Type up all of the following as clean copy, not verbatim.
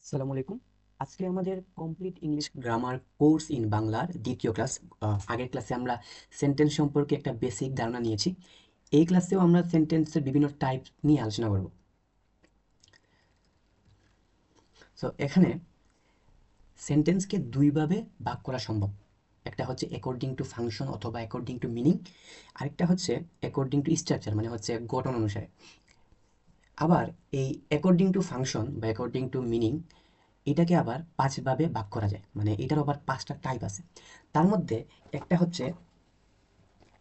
আসসালামু আলাইকুম। আজকে আমাদের complete English grammar course in বাংলার দ্বিতীয় ক্লাস। আগের ক্লাসে আমরা সেন্টেন্স সম্পর্কে একটা বেসিক ধারণা নিয়েছি। এই ক্লাসেও আমরা সেন্টেন্সের বিভিন্ন টাইপ নিয়ে আলোচনা করব। সো এখানে সেন্টেন্সকে দুইভাবে ভাগ করা সম্ভব। একটা হচ্ছে অ্যাকর্ডিং টু ফাংশন অথবা অ্যাকর্ডিং টু মিনিং, আরেকটা হচ্ছে অ্যাকর্ডিং টু স্ট্রাকচার মানে হচ্ছে গঠন অনুসারে। আবার এই অ্যাকর্ডিং টু ফাংশন বা অ্যাকর্ডিং টু মিনিং এটাকে আবার পাঁচভাবে ভাগ করা যায়, মানে এটার আবার পাঁচটা টাইপ আছে। তার মধ্যে একটা হচ্ছে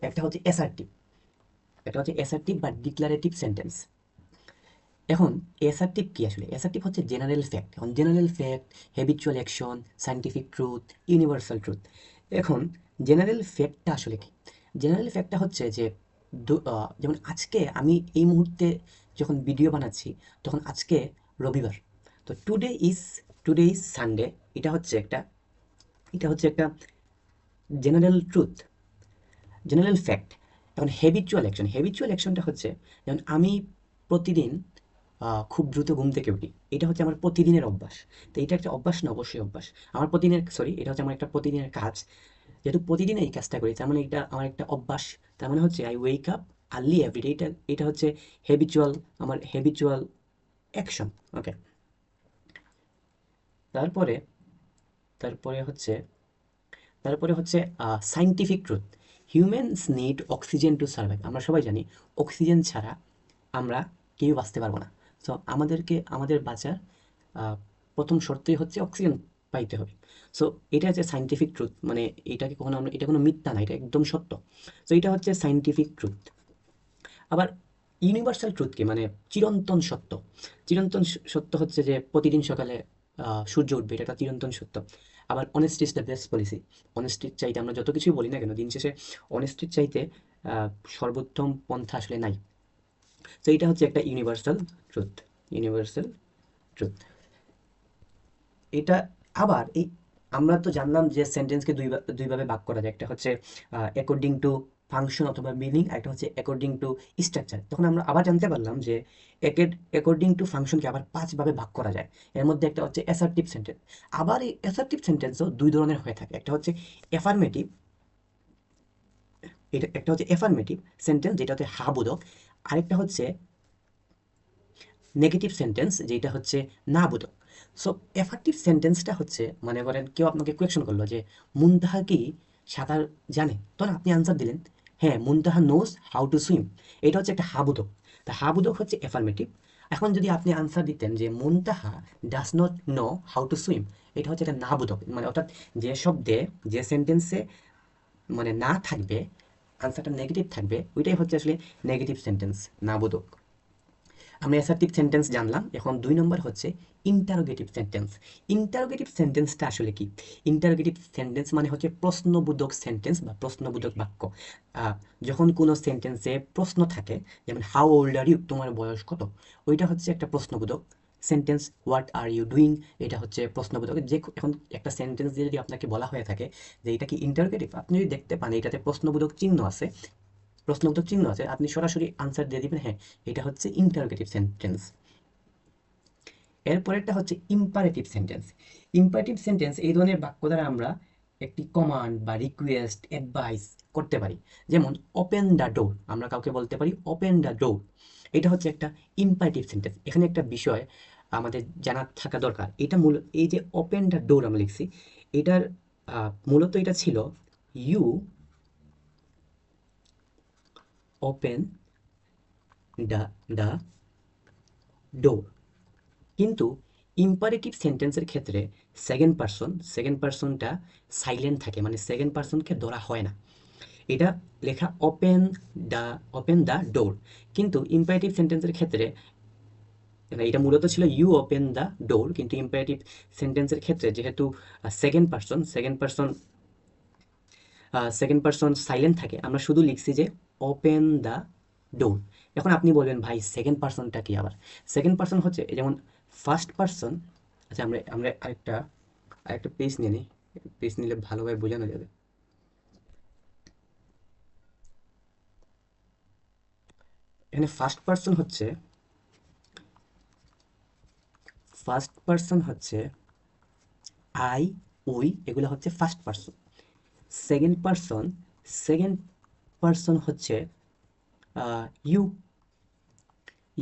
একটা হচ্ছে অ্যাসার্টিভ। এটা হচ্ছে অ্যাসার্টিভ বা ডিক্লারেটিভ সেন্টেন্স। এখন অ্যাসার্টিভ কি? আসলে অ্যাসার্টিভ হচ্ছে জেনারেল ফ্যাক্ট। এখন general fact, habitual action, scientific truth, universal truth. এখন জেনারেল ফ্যাক্টটা আসলে কি? জেনারেল ফ্যাক্টটা হচ্ছে যে যেমন আজকে আমি এই মুহূর্তে যখন ভিডিও বানাচ্ছি তখন আজকে রবিবার। তো টুডে ইজ সানডে। এটা হচ্ছে একটা এটা হচ্ছে একটা জেনারেল ট্রুথ, জেনারেল ফ্যাক্ট। এখন হ্যাবিচুয়াল অ্যাকশনটা হচ্ছে যেমন আমি প্রতিদিন খুব দ্রুত ঘুম থেকে উঠি। এটা হচ্ছে আমার প্রতিদিনের অভ্যাস। তো এটা একটা অভ্যাস না? অবশ্যই অভ্যাস। আমার প্রতিদিনের এটা হচ্ছে আমার একটা প্রতিদিনের কাজ। যেহেতু প্রতিদিন এই কাজটা করি তার মানে এটা আমার একটা অভ্যাস। তার মানে হচ্ছে I wake up early everyday. এটা এটা হচ্ছে হ্যাবিচুয়াল, আমার হ্যাবিচুয়াল অ্যাকশন। ওকে। তারপরে তারপরে হচ্ছে তারপরে হচ্ছে scientific truth. Humans need oxygen to survive. আমরা সবাই জানি অক্সিজেন ছাড়া আমরা কেউ বাঁচতে পারবো না। সো আমাদেরকে আমাদের বাঁচার আহ, প্রথম শর্তই হচ্ছে অক্সিজেন পাইতে হবে। সো এটা হচ্ছে সায়েন্টিফিক ট্রুথ, মানে এটাকে কখনো আমরা, এটা কোনো মিথ্যা না, এটা একদম সত্য। সো এটা হচ্ছে সায়েন্টিফিক ট্রুথ। আবার ইউনিভার্সাল ট্রুথ কি? মানে চিরন্তন সত্য। সত্য হচ্ছে যে প্রতিদিন সকালে সূর্য উঠবে, এটা একটা চিরন্তন সত্য। আবার honesty is the best policy. অনেস্টির চাইতে আমরা যত কিছুই বলি না কেন, দিন শেষে অনেস্টির চাইতে আহ, সর্বোত্তম পন্থা আসলে নাই। তো এটা হচ্ছে একটা ইউনিভার্সাল ট্রুথ। ইউনিভার্সাল ট্রুথ এটা। আবার এই আমরা তো জানলাম যে সেন্টেন্সকে দুইভাবে ভাগ করা যায়। একটা হচ্ছে অ্যাকর্ডিং টু ফাংশন অথবা মিনিং, একটা হচ্ছে অ্যাকর্ডিং টু স্ট্রাকচার। তখন আমরা আবার জানতে পারলাম যে অ্যাকর্ডিং টু ফাংশনকে আবার পাঁচভাবে ভাগ করা যায়। এর মধ্যে একটা হচ্ছে অ্যাসার্টিভ সেন্টেন্স। আবার এই অ্যাসার্টিভ সেন্টেন্সও দুই ধরনের হয়ে থাকে। একটা হচ্ছে অ্যাফার্মেটিভ, এটা একটা হচ্ছে অ্যাফার্মেটিভ সেন্টেন্স যেটা হচ্ছে হা বোধক। আরেকটা হচ্ছে নেগেটিভ সেন্টেন্স যেটা হচ্ছে না বোধক। সো অ্যাফার্টিভ সেন্টেন্সটা হচ্ছে, মনে করেন কেউ আপনাকে কোয়েশ্চন করলো যে মুনতাহা কি সাঁতার জানে? তখন আপনি আনসার দিলেন হ্যাঁ, মুনতাহা নোজ হাউ টু সুইম। এটা হচ্ছে একটা হাবোধক। তা হাবোধক হচ্ছে অ্যাফার্মেটিভ। এখন যদি আপনি আনসার দিতেন যে Muntaha does not know how to swim, এটা হচ্ছে একটা না বোধক। মানে অর্থাৎ যে শব্দে, যে সেন্টেন্সে মানে না থাকবে, আনসারটা নেগেটিভ থাকবে, ওইটাই হচ্ছে আসলে নেগেটিভ সেন্টেন্স, না বোধক। আমরা অ্যাসার্টিভ সেন্টেন্স জানলাম। এখন দুই নম্বর হচ্ছে ইন্টারোগেটিভ সেন্টেন্স। ইন্টারোগেটিভ সেন্টেন্সটা আসলে কি? ইন্টারোগেটিভ সেন্টেন্স মানে হচ্ছে প্রশ্নবোধক সেন্টেন্স বা প্রশ্নবোধক বাক্য। আহ, যখন কোনো সেন্টেন্সে প্রশ্ন থাকে, যেমন হাউ ওল্ড আর ইউ, তোমার বয়স কত, ওইটা হচ্ছে একটা প্রশ্নবোধক sentence. What are you doing, এটা হচ্ছে প্রশ্নবোধক। যে এখন একটা সেন্টেন্স দিয়ে যদি আপনাকে বলা হয়ে থাকে যে এটা কি ইন্টারোগেটিভ, আপনি যদি দেখতে পান এটাতে প্রশ্নবোধক চিহ্ন আছে, প্রশ্নবোধক চিহ্ন আছে, আপনি সরাসরি আনসার দিয়ে দিবেন হ্যাঁ, এটা হচ্ছে ইন্টারোগেটিভ সেন্টেন্স। এরপরেরটা হচ্ছে ইম্পারেটিভ সেন্টেন্স। ইম্পারেটিভ সেন্টেন্স এই ধরনের বাক্য দ্বারা আমরা একটি কমান্ড বা রিকোয়েস্ট, অ্যাডভাইস করতে পারি। যেমন ওপেন দ্য ডোর, আমরা কাউকে বলতে পারি ওপেন দ্য ডোর। এটা হচ্ছে একটা ইম্পারেটিভ সেন্টেন্স। এখানে একটা বিষয় আমাদের জানা থাকা দরকার। এটা মূল, এই যে ওপেন দ্য ডোর আমরা লিখছি, এটার মূলত এটা ছিল you open the the door. কিন্তু ইম্পারেটিভ সেন্টেন্সের ক্ষেত্রে সেকেন্ড পারসনটা সাইলেন্ট থাকে, মানে সেকেন্ড পারসনকে ধরা হয় না। এটা লেখা ওপেন দ্য ডোর। কিন্তু ইম্পারেটিভ সেন্টেন্সের ক্ষেত্রে মানে এটা মূলত ছিল ইউ ওপেন দ্য ডোর, কিন্তু ইম্পারেটিভ সেন্টেন্সের ক্ষেত্রে যেহেতু সেকেন্ড পারসন সাইলেন্ট থাকে, আমরা শুধু লিখছি যে ওপেন দ্য ডোর। এখন আপনি বলবেন ভাই সেকেন্ড পারসনটা কি? আবার সেকেন্ড পারসন হচ্ছে এই যেমন ফার্স্ট পারসন। আচ্ছা, আমরা আমরা আরেকটা আরেকটা পেজ নিয়ে নিই। পেজ নিলে ভালোভাবে বোঝানো যাবে। এখানে ফার্স্ট পারসন হচ্ছে ফার্স্ট পারসন হচ্ছে আই, উই, এগুলো হচ্ছে first person. Second person, second person হচ্ছে ইউ,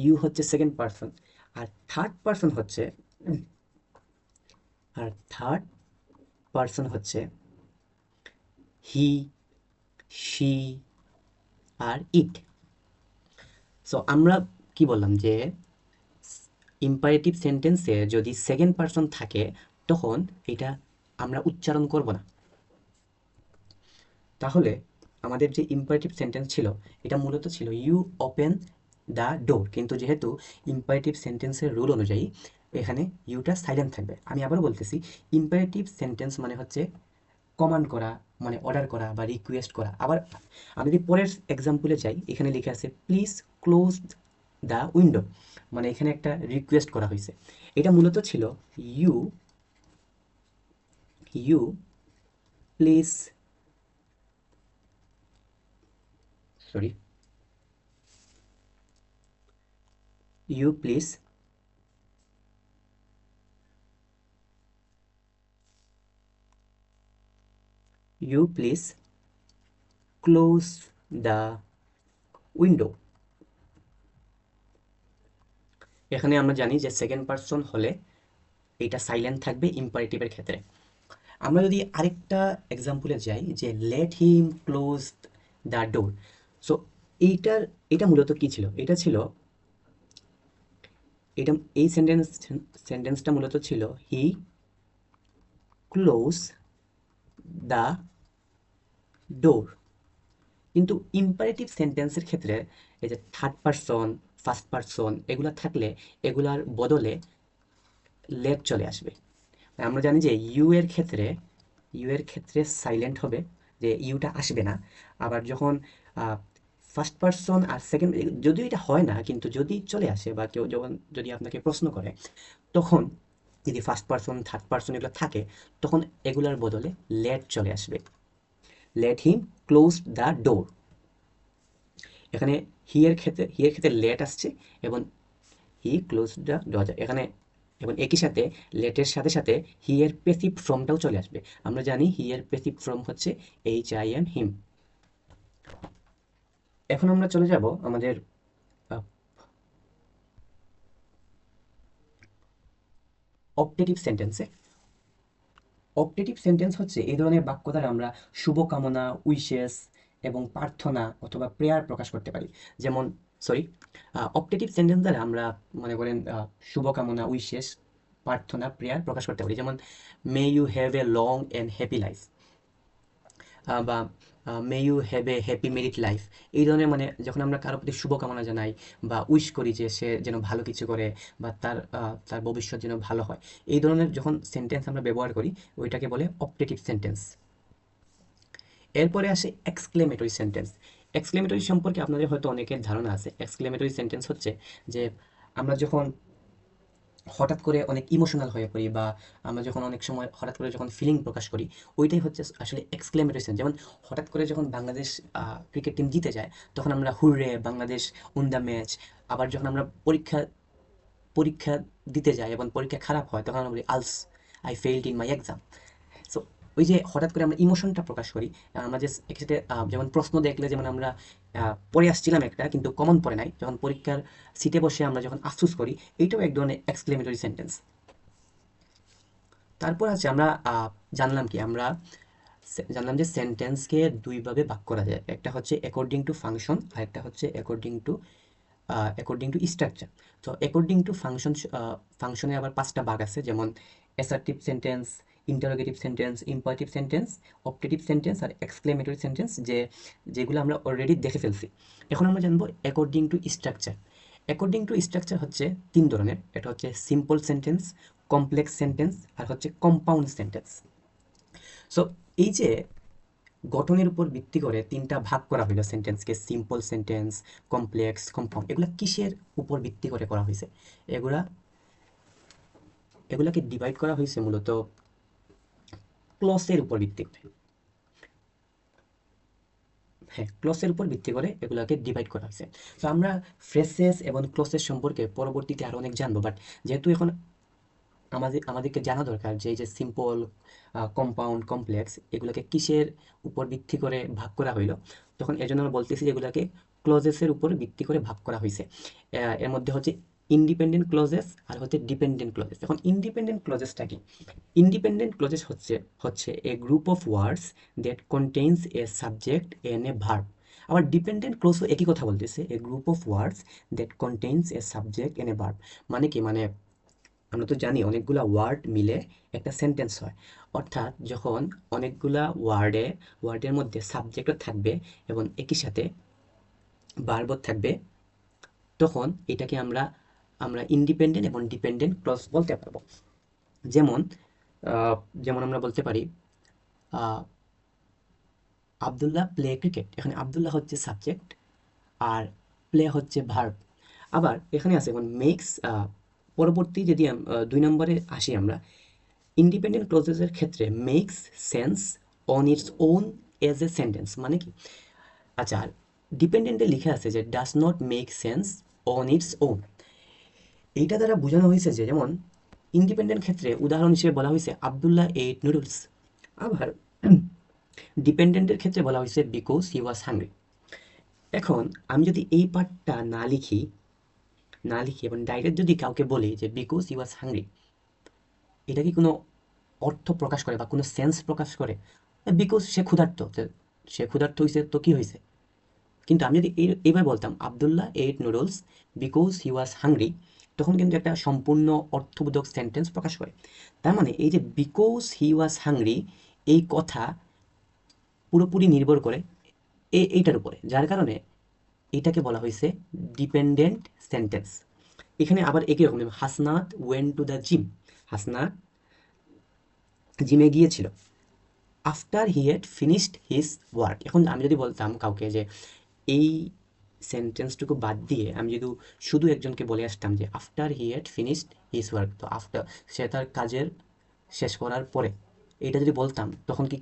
ইউ হচ্ছে সেকেন্ড পারসন। আর থার্ড পারসন হচ্ছে আর থার্ড পারসন হচ্ছে হি, শি আর ইট। সো আমরা কি বললাম যে ইম্পারেটিভ সেন্টেন্সে যদি সেকেন্ড পারসন থাকে তখন এটা আমরা উচ্চারণ করব না। তাহলে আমাদের যে ইম্পারেটিভ সেন্টেন্স ছিল এটা মূলত ছিল ইউ ওপেন দ্য ডোর, কিন্তু যেহেতু ইম্পারেটিভ সেন্টেন্সের রুল অনুযায়ী এখানে ইউটা সাইলেন্ট থাকবে। আমি আবারও বলতেছি, ইম্পারেটিভ সেন্টেন্স মানে হচ্ছে কমান্ড করা, মানে অর্ডার করা বা রিকোয়েস্ট করা। আবার আমি যদি পরের এক্সাম্পলে যাই, এখানে লিখে আছে প্লিজ ক্লোজ দ্য উইন্ডো, মানে এখানে একটা রিকোয়েস্ট করা হয়েছে। এটা মূলত ছিল you, you please, sorry, you please you please close the window. এখানে আমরা জানি যে সেকেন্ড পারসন হলে এটা সাইলেন্ট থাকবে ইম্পারেটিভের ক্ষেত্রে। আমরা যদি আরেকটা এক্সাম্পলে যাই যে let him close the door. So এইটার, এটা মূলত কি ছিল, এটা ছিল, এটা এই সেন্টেন্সটা মূলত ছিল হি ক্লোজ দ্য ডোর। কিন্তু ইম্পারেটিভ সেন্টেন্সের ক্ষেত্রে এই যে থার্ড পারসন, ফার্স্ট পারসন এগুলা থাকলে এগুলার বদলে লেট চলে আসবে। আমরা জানি যে ইউ এর ক্ষেত্রে, ইউ এর ক্ষেত্রে সাইলেন্ট হবে, যে ইউটা আসবে না। আবার যখন ফার্স্ট পারসন আর সেকেন্ড, যদিও এটা হয় না কিন্তু যদি চলে আসে বা কেউ যখন যদি আপনাকে প্রশ্ন করে, তখন যদি ফার্স্ট পারসন থার্ড পারসন এগুলো থাকে তখন এগুলার বদলে লেট চলে আসবে। Let him close the door. এখানে হি এর ক্ষেত্রে লেট আসছে এবং হি ক্লোজ দ্য ডোর এখানে, এবং একই সাথে লেটের সাথে সাথে হি এর পেসিভ ফর্মটাও চলে আসবে। আমরা জানি হি এর পেসিভ ফর্ম হচ্ছে এইচ আই এম, হিম। এখন আমরা চলে যাব আমাদের অপটেটিভ সেন্টেন্সে। অপটেটিভ সেন্টেন্স হচ্ছে এই ধরনের বাক্য দ্বারা আমরা শুভকামনা, উইশেস এবং প্রার্থনা অথবা প্রেয়ার প্রকাশ করতে পারি। যেমন, সরি, অপটেটিভ সেন্টেন্স দ্বারা আমরা মনে করেন শুভকামনা, উইশেস, প্রার্থনা, প্রেয়ার প্রকাশ করতে পারি। যেমন may you have a long and happy life, বা may you have a happy married life. এই ধরনের, মানে যখন আমরা কারোর প্রতি শুভকামনা জানাই বা উইশ করি যে সে যেন ভালো কিছু করে বা তার ভবিষ্যৎ যেন ভালো হয়, এই ধরনের যখন সেন্টেন্স আমরা ব্যবহার করি ওইটাকে বলে অপটেটিভ সেন্টেন্স। এরপরে আসে এক্সক্লেমেটরি সেন্টেন্স। এক্সক্লেমেটরি সম্পর্কে আপনাদের হয়তো অনেকের ধারণা আছে। এক্সক্লেমেটরি সেন্টেন্স হচ্ছে যে আমরা যখন হঠাৎ করে অনেক ইমোশনাল হয়ে পড়ি বা আমরা যখন অনেক সময় হঠাৎ করে যখন ফিলিং প্রকাশ করি, ওইটাই হচ্ছে আসলে এক্সক্লেমেটরি সেন্স। যেমন হঠাৎ করে যখন বাংলাদেশ ক্রিকেট টিম জিতে যায় তখন আমরা hurray Bangladesh win the match. আবার যখন আমরা পরীক্ষা পরীক্ষা দিতে যাই এবং পরীক্ষা খারাপ হয় তখন আমরা বলি alas, I failed in my exam. So ওই যে হঠাৎ করে আমরা ইমোশনটা প্রকাশ করি। আমরা যে একসাথে যেমন প্রশ্ন দেখলে যেমন আমরা পড়ে আসছিলাম একটা কিন্তু কমন পড়ে নাই, যখন পরীক্ষার সিটে বসে আমরা যখন আফসোস করি, এইটাও এক ধরনের এক্সক্লেমেটরি সেন্টেন্স। তারপর আছে আমরা জানলাম কি, আমরা জানলাম যে সেন্টেন্সকে দুইভাবে ভাগ করা যায়। একটা হচ্ছে অ্যাকর্ডিং টু ফাংশন আর একটা হচ্ছে অ্যাকর্ডিং টু স্ট্রাকচার। তো অ্যাকর্ডিং টু ফাংশন, ফাংশনে আবার 5টা ভাগ আছে, যেমন assertive sentence, interrogative sentence, imperative sentence, optative sentence আর এক্সক্লেমেটরি সেন্টেন্স, যেগুলো আমরা অলরেডি দেখে ফেলছি। এখন আমরা জানবো according to structure. According to structure হচ্ছে 3 ধরনের। এটা হচ্ছে সিম্পল সেন্টেন্স, কমপ্লেক্স সেন্টেন্স আর হচ্ছে কম্পাউন্ড সেন্টেন্স। সো এই যে গঠনের উপর ভিত্তি করে 3টা ভাগ করা হইলো সেন্টেন্সকে, সিম্পল সেন্টেন্স, কমপ্লেক্স, কম্পাউন্ড। এগুলা কিসের উপর ভিত্তি করে করা হয়েছে? এগুলা এগুলাকে ডিভাইড করা হয়েছে মূলত ক্লসের উপর ভিত্তি করে। হ্যাঁ, ক্লসের উপর ভিত্তি করে এগুলাকে ডিভাইড করা হয়েছে। তো আমরা ফ্রেসেস এবং ক্লসেস সম্পর্কে পরবর্তীতে আরো অনেক জানবো, বাট যেহেতু এখন আমাদেরকে জানা দরকার যে এই যে সিম্পল, কম্পাউন্ড, কমপ্লেক্স এগুলোকে কিসের উপর ভিত্তি করে ভাগ করা হইলো। তখন এর জন্য আমরা বলতেছি যে এগুলোকে ক্লজেসের উপর ভিত্তি করে ভাগ করা হয়েছে। এর মধ্যে হচ্ছে ইন্ডিপেন্ডেন্ট ক্লজেস আর হচ্ছে ডিপেন্ডেন্ট ক্লজেস। এখন ইন্ডিপেন্ডেন্ট ক্লজেসটা কি? ইন্ডিপেন্ডেন্ট ক্লজেস হচ্ছে a group of words that contains a subject and a verb. আবার ডিপেন্ডেন্ট ক্লজও একই কথা বলতেছে, a group of words that contains a subject and a verb. মানে কি? মানে আমরা তো জানি অনেকগুলা ওয়ার্ড মিলে একটা সেন্টেন্স হয়। অর্থাৎ যখন অনেকগুলা ওয়ার্ডের মধ্যে সাবজেক্টও থাকবে এবং একই সাথে ভার্বও থাকবে, তখন এটাকে আমরা আমরা ইন্ডিপেন্ডেন্ট এবং ডিপেন্ডেন্ট ক্লজ বলতে পারবো। যেমন আহ, যেমন আমরা বলতে পারি আবদুল্লাহ প্লে ক্রিকেট। এখানে আবদুল্লাহ হচ্ছে সাবজেক্ট আর প্লে হচ্ছে ভার্ব। আবার এখানে আছে এখন মেক্স। পরবর্তী যদি 2 নম্বরে আসি আমরা, ইন্ডিপেন্ডেন্ট ক্লজেসের ক্ষেত্রে makes sense on its own as a sentence. মানে কি? আচ্ছা, আর ডিপেন্ডেন্টে লিখে আছে যে does not make sense on its own. এইটা দ্বারা বোঝানো হয়েছে যে যেমন ইন্ডিপেন্ডেন্ট ক্ষেত্রে উদাহরণ হিসেবে বলা হয়েছে আবদুল্লাহ এইট নুডলস। আবার ডিপেন্ডেন্টের ক্ষেত্রে বলা হয়েছে বিকজ হি ওয়াজ হাংরি। এখন আমি যদি এই পার্টটা না লিখি এবং ডাইরেক্ট যদি কাউকে বলি যে বিকজ হি ওয়াজ হাংরি, এটা কি কোনো অর্থ প্রকাশ করে বা কোনো সেন্স প্রকাশ করে? বিকজ সে ক্ষুধার্ত, সে ক্ষুধার্ত হয়েছে তো কি হয়েছে? কিন্তু আমি যদি এইভাবে বলতাম Abdullah eight noodles because he was hungry, তখন কিন্তু একটা সম্পূর্ণ অর্থবোধক সেন্টেন্স প্রকাশ করে। তার মানে এই যে বিকজ হি ওয়াজ হাংরি, এই কথা পুরোপুরি নির্ভর করে এইটার উপরে, যার কারণে এটাকে বলা হয়েছে ডিপেন্ডেন্ট সেন্টেন্স। এখানে আবার একই রকম, Hasnat went to the gym. Hasnat জিমে গিয়েছিল after he had finished his work. এখন আমি যদি বলতাম কাউকে যে এই সেন্টেন্সটুকু বাদ দিয়ে আমি যদি শুধু একজনকে বলে আসতাম যে after he had finished his work, তো আফটার সে তার কাজের শেষ করার পরে, এটা যদি বলতাম তখন কি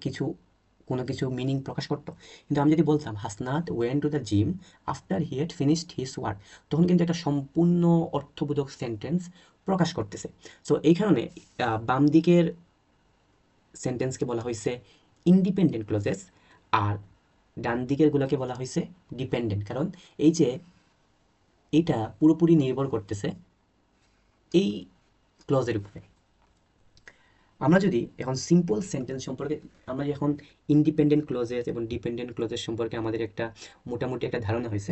কোনো কিছু মিনিং প্রকাশ করতো? কিন্তু আমি যদি বলতাম Hasnat went to the gym after he had finished his work, তখন কিন্তু একটা সম্পূর্ণ অর্থবোধক সেন্টেন্স প্রকাশ করতেছে। সো এই কারণে বাম দিকের সেন্টেন্সকে বলা হয়েছে ইন্ডিপেন্ডেন্ট ক্লজেস, আর ডান দিকের গুলোকে বলা হয়েছে ডিপেন্ডেন্ট। কারণ এই যে এটা পুরোপুরি নির্ভর করতেছে এই ক্লজের উপরে। আমরা যদি এখন সিম্পল সেন্টেন্স সম্পর্কে, আমরা এখন ইন্ডিপেন্ডেন্ট ক্লজেস এবং ডিপেন্ডেন্ট ক্লজেস সম্পর্কে আমাদের একটা মোটামুটি একটা ধারণা হয়েছে।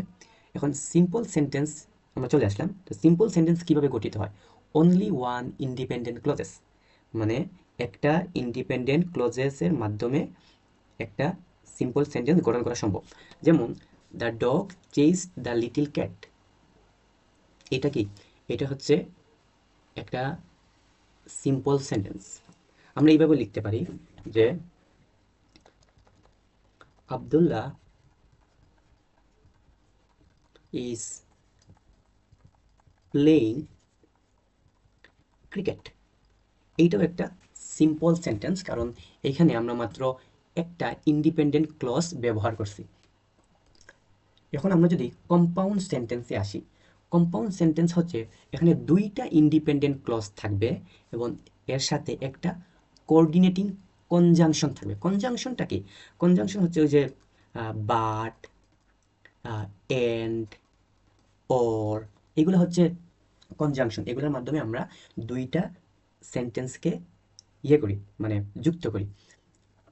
এখন সিম্পল সেন্টেন্স আমরা চলে আসলাম। তো সিম্পল সেন্টেন্স কিভাবে গঠিত হয়? অনলি ওয়ান ইন্ডিপেন্ডেন্ট ক্লজেস, মানে একটা ইন্ডিপেন্ডেন্ট ক্লজেসের মাধ্যমে একটা সিম্পল সেন্টেন্স গঠন করা সম্ভব। যেমন the dog chased the little cat. এটা কি? এটা হচ্ছে একটা সিম্পল সেন্টেন্স। আমরা এইভাবে লিখতে পারি যে আবদুল্লাহ ইজ প্লেইং ক্রিকেট। এইটাও একটা সিম্পল সেন্টেন্স, কারণ এখানে আমরা মাত্র একটা ইন্ডিপেন্ডেন্ট ক্লজ ব্যবহার করছি। এখন আমরা যদি কম্পাউন্ড সেন্টেন্সে আসি, কম্পাউন্ড সেন্টেন্স হচ্ছে এখানে দুইটা ইন্ডিপেন্ডেন্ট ক্লজ থাকবে এবং এর সাথে একটা কোঅর্ডিনেটিং কনজাংশন থাকবে। কনজাংশনটা কি? কনজাংশন হচ্ছে ওই যে বাট, এন্ড, অর, এগুলো হচ্ছে কনজাংশন। এগুলোর মাধ্যমে আমরা দুইটা সেন্টেন্সকে করি, মানে যুক্ত করি।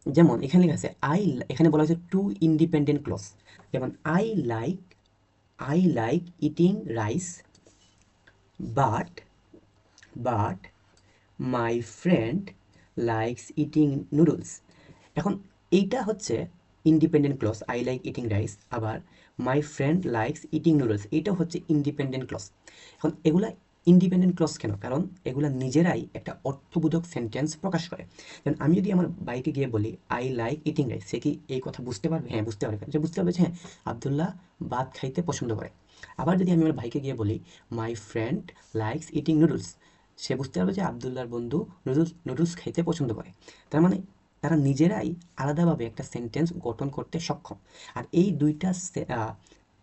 যেমন এখানে লেখা আছে এখানে বলা হয়েছে টু ইন্ডিপেন্ডেন্ট ক্লজ। যেমন I like eating rice but but my friend likes eating noodles. এখন এইটা হচ্ছে independent clause, I like eating rice, আবার my friend likes eating noodles, এইটাও হচ্ছে ইন্ডিপেন্ডেন্ট ক্লজ। এখন এগুলা ইন্ডিপেন্ডেন্ট ক্লজ কেন? কারণ এগুলা নিজেরাই একটা অর্থবোধক সেন্টেন্স প্রকাশ করে। যেমন আমি যদি আমার বাইকে গিয়ে বলি আই লাইক ইটিং রাইস, সে কি এই কথা বুঝতে পারবে? হ্যাঁ, বুঝতে পারবে। সে বুঝতে পারবে যে হ্যাঁ, আবদুল্লাহ ভাত খাইতে পছন্দ করে। আবার যদি আমি আমার ভাইকে গিয়ে বলি my friend likes eating noodles, সে বুঝতে পারবে যে আবদুল্লাহর বন্ধু নুডলস খাইতে পছন্দ করে। তার মানে তারা নিজেরাই আলাদাভাবে একটা সেন্টেন্স গঠন করতে সক্ষম। আর এই দুইটা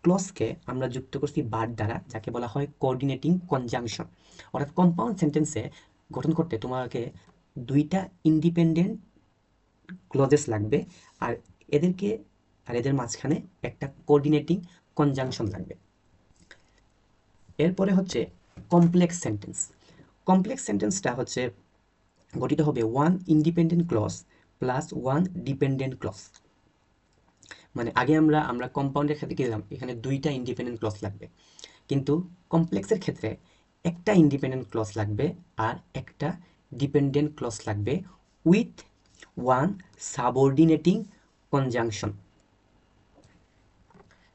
ক্লজকে আমরা যুক্ত করছি বাট দ্বারা, যাকে বলা হয় কোঅর্ডিনেটিং কনজাংশন। অর্থাৎ কম্পাউন্ড সেন্টেন্সে গঠন করতে তোমাকে দুইটা ইন্ডিপেন্ডেন্ট ক্লজেস লাগবে, আর এদেরকে এদের মাঝখানে একটা কোঅর্ডিনেটিং কনজাংশন লাগবে। এরপরে হচ্ছে কমপ্লেক্স সেন্টেন্স। কমপ্লেক্স সেন্টেন্সটা হচ্ছে গঠিত হবে one independent clause plus one dependent clause. মানে আগে আমরা কম্পাউন্ডের ক্ষেত্রে কি দিলাম, এখানে দুইটা ইন্ডিপেন্ডেন্ট ক্লজ লাগবে, কিন্তু কমপ্লেক্সের ক্ষেত্রে একটা ইন্ডিপেন্ডেন্ট ক্লজ লাগবে আর একটা ডিপেন্ডেন্ট ক্লজ লাগবে উইথ ওয়ান সাবঅর্ডিনেটিং কনজাংশন।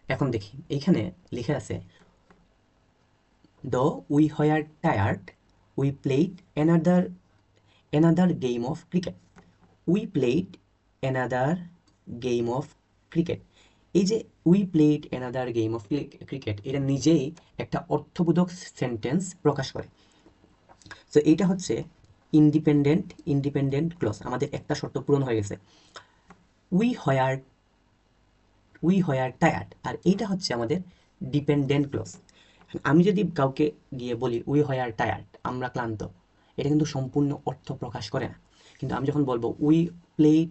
এখন দেখি এইখানে লিখে আছে দো উই হয়ার tired we played another game of cricket. We played another game of cricket. এই যে we played another game of cricket, এটা নিজেই একটা অর্থবোধক সেন্টেন্স প্রকাশ করে। সো এইটা হচ্ছে ইন্ডিপেন্ডেন্ট ক্লজ। আমাদের একটা শর্ত পূরণ হয়ে গেছে, উই হয়ার টায়ার্ড, আর এইটা হচ্ছে আমাদের ডিপেন্ডেন্ট ক্লজ। আমি যদি কাউকে গিয়ে বলি উই হয়ার টায়ার্ড, আমরা ক্লান্ত, এটা কিন্তু সম্পূর্ণ অর্থ প্রকাশ করে না। কিন্তু আমি যখন বলবো উই প্লেড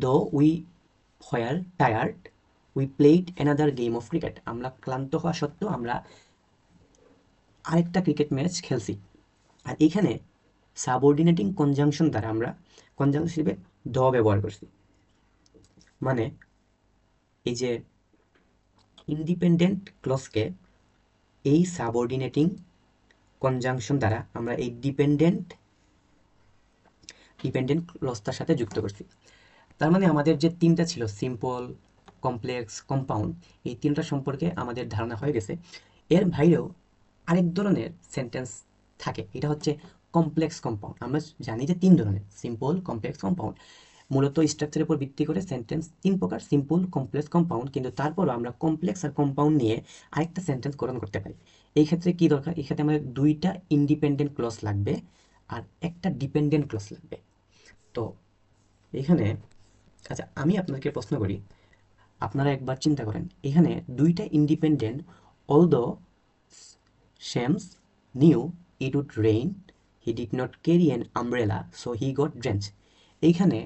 দো উই হয়ার tired we played another game of cricket, আমরা ক্লান্ত হওয়া সত্ত্বেও আমরা আরেকটা ক্রিকেট ম্যাচ খেলছি। আর এখানে সাবঅর্ডিনেটিং কনজাংশন দ্বারা আমরা কনজাংশন হিসেবে দ ব্যবহার করছি। মানে এই যে ইন্ডিপেন্ডেন্ট ক্লজকে এই সাবঅর্ডিনেটিং কনজাংশন দ্বারা আমরা এই ডিপেন্ডেন্ট ক্লজটার সাথে যুক্ত করছি। তার মানে আমাদের যে তিনটা ছিল সিম্পল, কমপ্লেক্স, কম্পাউন্ড, এই তিনটা সম্পর্কে আমাদের ধারণা হয়ে গেছে। এর বাইরেও আরেক ধরনের সেন্টেন্স থাকে, এটা হচ্ছে কমপ্লেক্স কম্পাউন্ড। আমরা জানি যে তিন ধরনের, সিম্পল, কমপ্লেক্স, কম্পাউন্ড। মূলত স্ট্রাকচারের উপর ভিত্তি করে সেন্টেন্স তিন প্রকার, সিম্পল, কমপ্লেক্স, কম্পাউন্ড। কিন্তু তারপরও আমরা কমপ্লেক্স আর কম্পাউন্ড নিয়ে আরেকটা সেন্টেন্স গঠন করতে পারি। এই ক্ষেত্রে কি দরকার, এই ক্ষেত্রে আমাদের দুইটা ইন্ডিপেন্ডেন্ট ক্লজ লাগবে আর একটা ডিপেন্ডেন্ট ক্লজ লাগবে। তো এখানে আচ্ছা, আমি আপনাকে প্রশ্ন করি, আপনারা একবার চিন্তা করেন, এখানে দুইটা independent, although Shams knew it would rain, he did not carry an umbrella, so he got drenched. এইখানে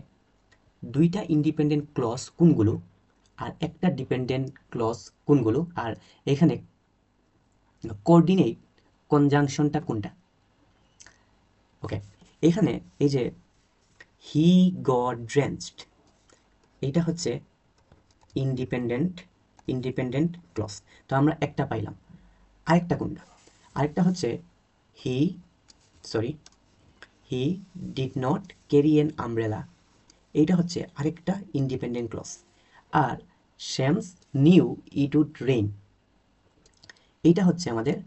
দুইটা ইন্ডিপেন্ডেন্ট ক্লজ কোনগুলো আর একটা ডিপেন্ডেন্ট ক্লজ কোনগুলো, আর এখানে কোঅর্ডিনেট কনজাংশনটা কোনটা? ওকে, এখানে এই যে হি গট ড্রেঞ্চড, এইটা হচ্ছে ইন্ডিপেন্ডেন্ট ক্লজ। তো আমরা একটা পাইলাম। আরেকটা কোনটা? আরেকটা হচ্ছে he did not carry an umbrella, এইটা হচ্ছে আরেকটা ইন্ডিপেন্ডেন্ট ক্লজ। আর Shyam's knew it would rain, এইটা হচ্ছে আমাদের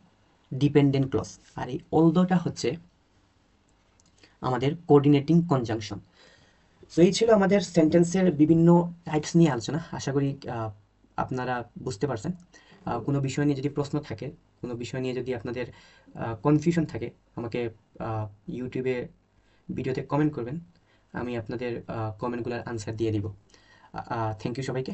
ডিপেন্ডেন্ট ক্লজ। আর এই অলদোটা হচ্ছে আমাদের কোঅর্ডিনেটিং কনজাংশন। সো এই ছিল আমাদের সেন্টেন্সের বিভিন্ন টাইপস নিয়ে আলোচনা। আশা করি আপনারা বুঝতে পারছেন। কোনো বিষয় নিয়ে যদি প্রশ্ন থাকে, কোনো বিষয় নিয়ে যদি আপনাদের কনফিউশন থাকে, আমাকে ইউটিউবে ভিডিওতে কমেন্ট করবেন, আমি আপনাদের কমেন্টগুলোর আনসার দিয়ে দিব। থ্যাংক ইউ সবাইকে।